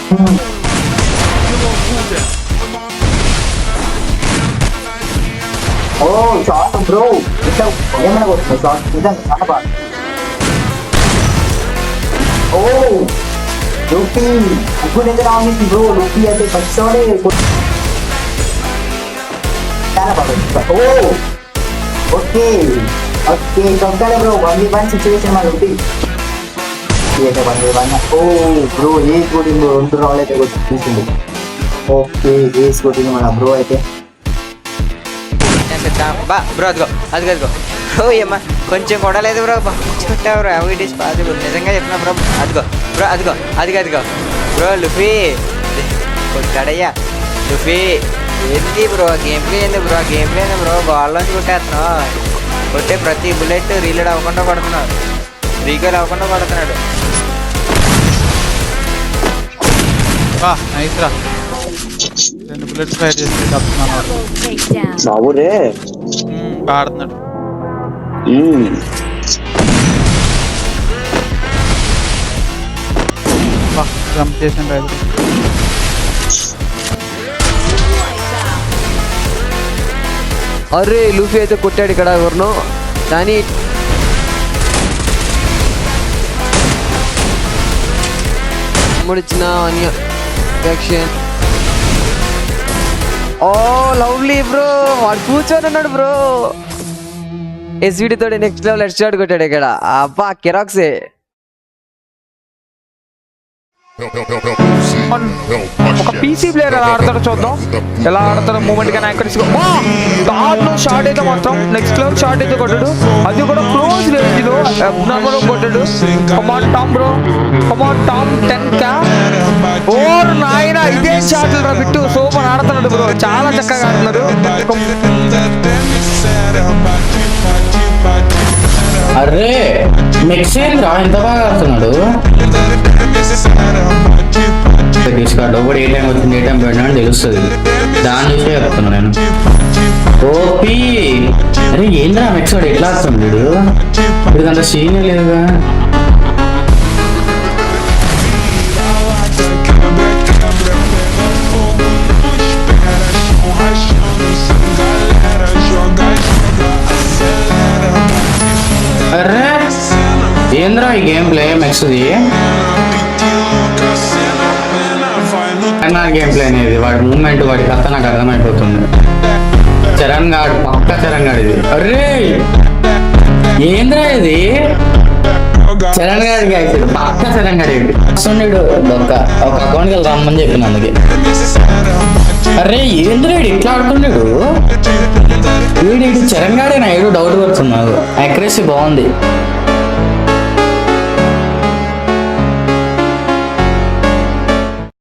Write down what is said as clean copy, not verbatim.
ఓ short bro, ఇట్లా ఏమైనా కొడుతుంది షార్ట్ నిజంగా చాలా బాగా. ఓ లూఫీ ఇప్పుడు ఎంత రావాలి బ్రో, లూఫీ అయితే ఫస్ట్ చాలా బాగా. ఓ ఓకే ఓకే చొక్కాలే బ్రో, 1v1 సిచ్యువేషన్ మా లూఫీ అయితే 1v1. ఓ బ్రో ఏ కొట్టింది బ్రో, 2 రాళ్ళు అయితే తీసింది. ఓకే ఏస్ కొట్టింది మన బ్రో అయితే. బ్రో అదిగో అదిగో అదిగో బ్రో, ఏమ్మా కొంచెం కొడలేదు బ్రో, కొట్టావు బ్రో, ఇట్ ఈస్ పాసిబుల్, నిజంగా చెప్తున్నా బ్రో. అదిగో బ్రో అదిగో అదిగో అదిగో బ్రో, లుఫీ కొట్టాడయ్యా లుఫీ. ఏంటి బ్రో గేమ్ ప్లే ఏంది బ్రో, గేమ్ ప్లే ఏంది బ్రో, బాల్లోంచి కొట్టేస్తున్నావు, కొట్టే ప్రతి బుల్లెట్ రీలోడ్ అవ్వకుండా కొడుతున్నాడు, రీకాల్ అవ్వకుండా కొడుతున్నాడు. నైస్ రా, 2 బుల్లెట్స్ ఫైర్ చేసి సావురే ఆడుతున్నాడు. జంప్ చేసిన రైతు. అరే లూఫీ అయితే కొట్టాడు ఇక్కడ ఎవరినో, కానీ ముడిచిన యాక్షన్. ఓ లవ్లీ బ్రో, వాడు కూర్చొని ఉన్నాడు బ్రో. ఎస్విడి తోటి నెక్స్ట్ లెవెల్ హెడ్ షాట్ కొట్టాడు ఇక్కడ. అబ్బా కెరాక్సే. ఒక పీసీ ప్లేయర్ ఎలా ఆడతాడో చూద్దాం, ఎలా ఆడతాడో మూమెంట్ కానీ యాక్యురసీ. దాంట్లో షార్ట్ అయితే మాత్రం నెక్స్ట్ లెవెల్ షార్ట్ అయితే కొట్టాడు, అది కూడా క్లోజ్ రేంజ్ లో అబ్నార్మల్ కొట్టాడు. Come on Tom bro, come on Tom 10k. ఓర్ నాయనా ఇదే షాట్లు రా బిట్టు, సూపర్ ఆడుతున్నాడు బ్రో, చాలా చక్కగా ఆడుతున్నారు. అరే మెక్సేన్ రా, ఎంత బాగా ఆడుతున్నాడు. తీసుకాడు ఒకటి ఏ టైం వచ్చింది ఏ టైం పెట్టినా అని తెలుస్తుంది, దాని చూసే చెప్తున్నా నేను. ఓపీ అరే ఏంద్రా మెక్సాడు ఎట్లా ఆడుతుంది వీడు, వీడికి అంత సీనే లేదుగా. అరే ఏంద్రా ఈ గేమ్ ప్లే మెక్స్ది, గేమ్ ప్లే అనేది వాడి మూమెంట్ వాడి కథ నాకు అర్థమైపోతుంది. చరణ్ గాడు పక్క చరణ్ గాడు ఇది. అరే ఏంద్రా ఇది, చరణ్ గాడికి అవుతాడు పక్క చరణ్ గాడి ఒక అకౌంట్కి వెళ్ళి రమ్మని చెప్పిన అందుకే. అరే ఏంద్రా ఇట్లా ఆడుతున్నాడు వీడు, చరణ్ గాడే నా ఏదో డౌట్ పడుతున్నాడు. యాక్యురసీ బాగుంది.